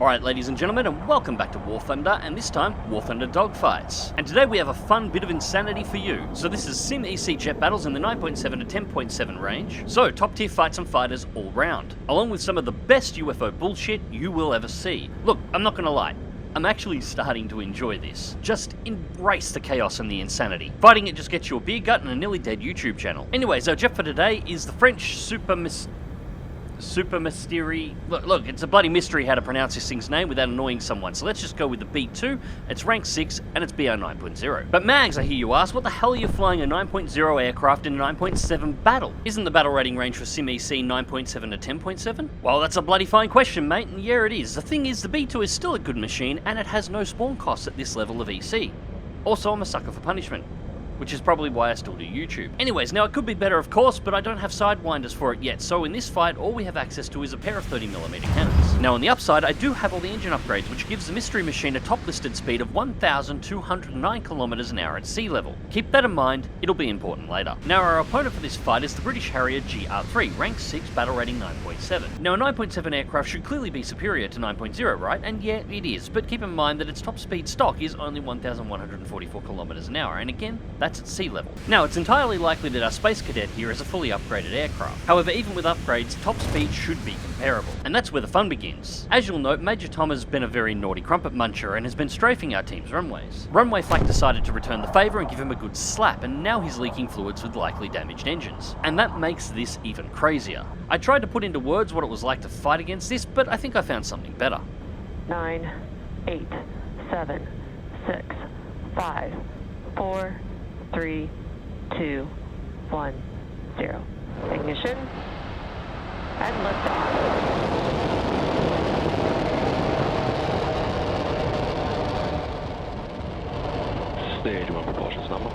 Alright ladies and gentlemen, and welcome back to War Thunder, and this time, War Thunder Dogfights. And today we have a fun bit of insanity for you. So this is Sim EC jet battles in the 9.7 to 10.7 range. So top tier fights and fighters all round, along with some of the best UFO bullshit you will ever see. Look, I'm not gonna lie, I'm actually starting to enjoy this. Just embrace the chaos and the insanity. Fighting it just gets you a beer gut and a nearly dead YouTube channel. Anyways, our jet for today is the French Super Mystere. Look, it's a bloody mystery how to pronounce this thing's name without annoying someone, so let's just go with the B2. It's rank 6, and it's BR 9.0. But Mags, I hear you ask, what the hell are you flying a 9.0 aircraft in a 9.7 battle? Isn't the battle rating range for Sim EC 9.7 to 10.7? Well, that's a bloody fine question, mate, and yeah it is. The thing is, the B2 is still a good machine, and it has no spawn costs at this level of EC. Also, I'm a sucker for punishment, which is probably why I still do YouTube. Anyways, now it could be better of course, but I don't have sidewinders for it yet, so in this fight all we have access to is a pair of 30mm cannons. Now on the upside, I do have all the engine upgrades, which gives the Mystery machine a top listed speed of 1,209 km an hour at sea level. Keep that in mind, it'll be important later. Now our opponent for this fight is the British Harrier GR.3, rank 6, battle rating 9.7. Now a 9.7 aircraft should clearly be superior to 9.0, right? And yeah, it is, but keep in mind that its top speed stock is only 1,144 km an hour, and again, that's at sea level. Now, it's entirely likely that our Space Cadet here is a fully upgraded aircraft. However, even with upgrades, top speed should be comparable. And that's where the fun begins. As you'll note, Major Tom has been a very naughty crumpet muncher and has been strafing our team's runways. Runway Flak decided to return the favour and give him a good slap, and now he's leaking fluids with likely damaged engines. And that makes this even crazier. I tried to put into words what it was like to fight against this, but I think I found something better. 9, 8, 7, 6, 5, 4, 3, 2, 1, 0. Ignition and liftoff. Stage 1 propulsion's number.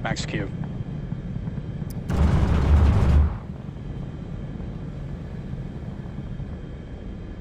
Max Q.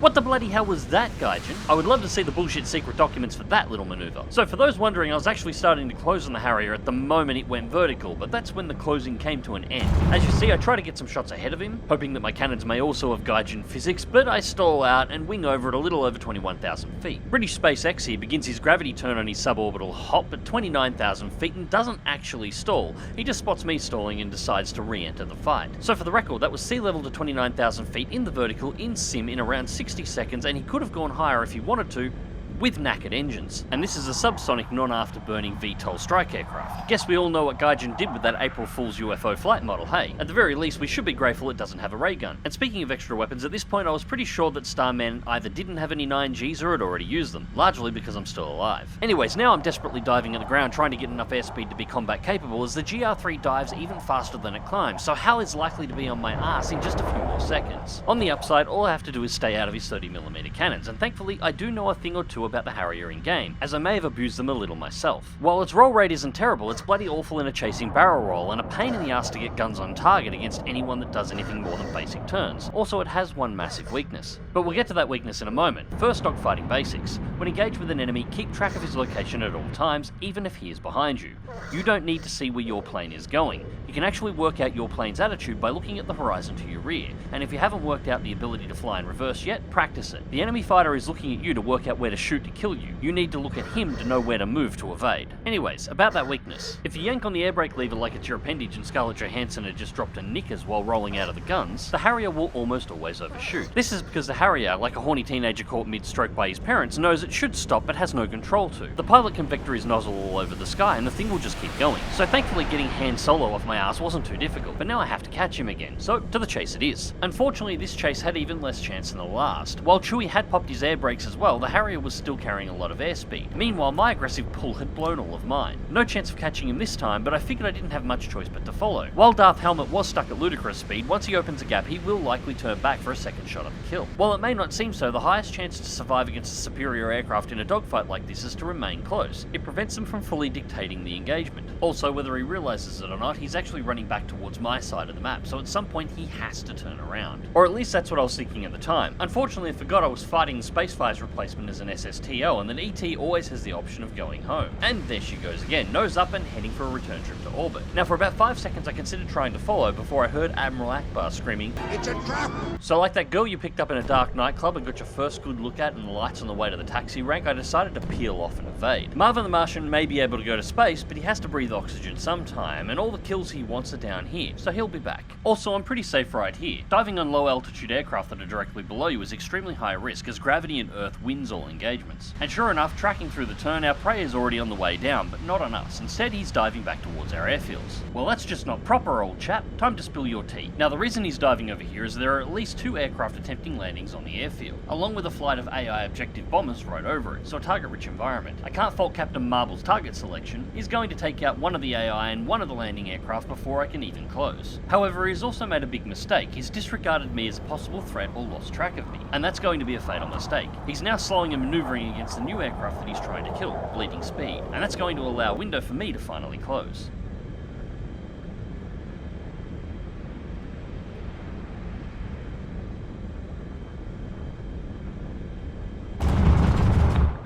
What the bloody hell was that, Gaijin? I would love to see the bullshit secret documents for that little maneuver. So for those wondering, I was actually starting to close on the Harrier at the moment it went vertical, but that's when the closing came to an end. As you see, I try to get some shots ahead of him, hoping that my cannons may also have Gaijin physics, but I stall out and wing over at a little over 21,000 feet. British SpaceX here begins his gravity turn on his suborbital hop at 29,000 feet and doesn't actually stall. He just spots me stalling and decides to re-enter the fight. So for the record, that was sea level to 29,000 feet in the vertical in sim in around 60 seconds, and he could have gone higher if he wanted to, with knackered engines. And this is a subsonic non-afterburning VTOL strike aircraft. Guess we all know what Gaijin did with that April Fool's UFO flight model, hey? At the very least, we should be grateful it doesn't have a ray gun. And speaking of extra weapons, at this point I was pretty sure that Starman either didn't have any 9Gs or had already used them, largely because I'm still alive. Anyways, now I'm desperately diving at the ground trying to get enough airspeed to be combat capable, as the GR.3 dives even faster than it climbs, so Hal is likely to be on my ass in just a few more seconds. On the upside, all I have to do is stay out of his 30mm cannons, and thankfully I do know a thing or two about the Harrier in game, as I may have abused them a little myself. While its roll rate isn't terrible, it's bloody awful in a chasing barrel roll, and a pain in the ass to get guns on target against anyone that does anything more than basic turns. Also, it has one massive weakness. But we'll get to that weakness in a moment. First, dogfighting basics. When engaged with an enemy, keep track of his location at all times, even if he is behind you. You don't need to see where your plane is going. You can actually work out your plane's attitude by looking at the horizon to your rear, and if you haven't worked out the ability to fly in reverse yet, practice it. The enemy fighter is looking at you to work out where to shoot to kill you. You need to look at him to know where to move to evade. Anyways, about that weakness. If you yank on the air brake lever like it's your appendage and Scarlett Johansson had just dropped her knickers while rolling out of the guns, the Harrier will almost always overshoot. This is because the Harrier, like a horny teenager caught mid-stroke by his parents, knows it should stop but has no control to. The pilot can vector his nozzle all over the sky and the thing will just keep going. So thankfully getting Han Solo off my ass wasn't too difficult, but now I have to catch him again. So to the chase it is. Unfortunately, this chase had even less chance than the last. While Chewie had popped his air brakes as well, the Harrier was still carrying a lot of airspeed. Meanwhile, my aggressive pull had blown all of mine. No chance of catching him this time, but I figured I didn't have much choice but to follow. While Darth Helmet was stuck at ludicrous speed, once he opens a gap, he will likely turn back for a second shot at the kill. While While it may not seem so, the highest chance to survive against a superior aircraft in a dogfight like this is to remain close. It prevents them from fully dictating the engagement. Also, whether he realizes it or not, he's actually running back towards my side of the map, so at some point he has to turn around. Or at least that's what I was thinking at the time. Unfortunately, I forgot I was fighting Spacefire's replacement as an SSTO, and that ET always has the option of going home. And there she goes again, nose up and heading for a return trip to orbit. Now for about 5 seconds I considered trying to follow before I heard Admiral Akbar screaming, "It's a trap!" So like that girl you picked up in a dark nightclub and got your first good look at and lights on the way to the taxi rank, I decided to peel off and evade. Marvin the Martian may be able to go to space, but he has to breathe oxygen sometime, and all the kills he wants are down here, so he'll be back. Also, I'm pretty safe right here. Diving on low altitude aircraft that are directly below you is extremely high risk, as gravity and Earth wins all engagements. And sure enough, tracking through the turn, our prey is already on the way down, but not on us. Instead, he's diving back towards our airfields. Well, that's just not proper, old chap. Time to spill your tea. Now, the reason he's diving over here is there are at least 2 aircraft attempting landings on the airfield, along with a flight of AI objective bombers right over it, so a target-rich environment. I can't fault Captain Marble's target selection. He's going to take out one of the AI and one of the landing aircraft before I can even close. However, he's also made a big mistake. He's disregarded me as a possible threat or lost track of me, and that's going to be a fatal mistake. He's now slowing and maneuvering against the new aircraft that he's trying to kill, bleeding speed, and that's going to allow a window for me to finally close.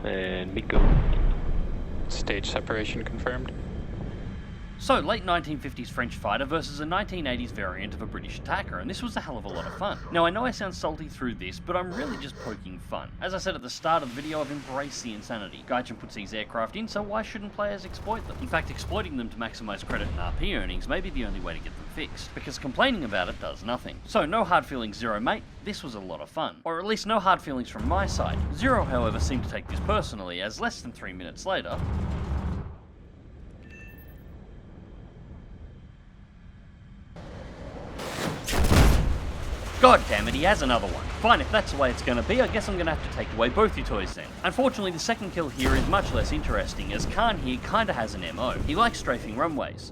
And mid go. Stage separation confirmed. So, late 1950s French fighter versus a 1980s variant of a British attacker, and this was a hell of a lot of fun. Now, I know I sound salty through this, but I'm really just poking fun. As I said at the start of the video, I've embraced the insanity. Gaijin puts these aircraft in, so why shouldn't players exploit them? In fact, exploiting them to maximise credit and RP earnings may be the only way to get them fixed, because complaining about it does nothing. So, no hard feelings, Zero, mate. This was a lot of fun. Or at least no hard feelings from my side. Zero, however, seemed to take this personally, as less than 3 minutes later, God damn it, he has another one. Fine, if that's the way it's gonna be, I guess I'm gonna have to take away both your toys then. Unfortunately, the second kill here is much less interesting, as Khan here kinda has an MO. He likes strafing runways.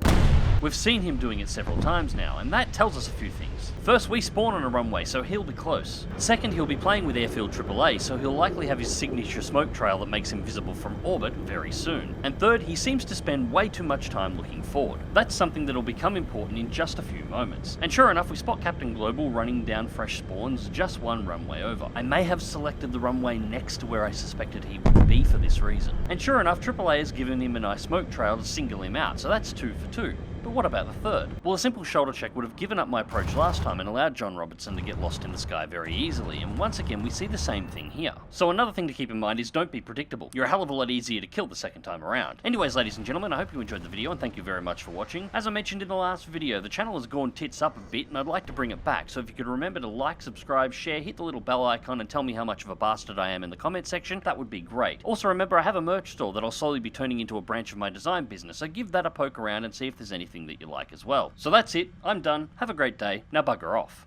We've seen him doing it several times now, and that tells us a few things. First, we spawn on a runway, so he'll be close. Second, he'll be playing with airfield AAA, so he'll likely have his signature smoke trail that makes him visible from orbit very soon. And third, he seems to spend way too much time looking forward. That's something that'll become important in just a few moments. And sure enough, we spot Captain Global running down fresh spawns just one runway over. I may have selected the runway next to where I suspected he would be for this reason. And sure enough, AAA has given him a nice smoke trail to single him out, so that's 2 for 2. But what about the third? Well, a simple shoulder check would have given up my approach last time and allowed John Robertson to get lost in the sky very easily, and once again we see the same thing here. So another thing to keep in mind is don't be predictable. You're a hell of a lot easier to kill the second time around. Anyways, ladies and gentlemen, I hope you enjoyed the video and thank you very much for watching. As I mentioned in the last video, the channel has gone tits up a bit and I'd like to bring it back, so if you could remember to like, subscribe, share, hit the little bell icon and tell me how much of a bastard I am in the comment section, that would be great. Also remember, I have a merch store that I'll slowly be turning into a branch of my design business, so give that a poke around and see if there's anything that you like as well. So that's it, I'm done, have a great day, now bugger off.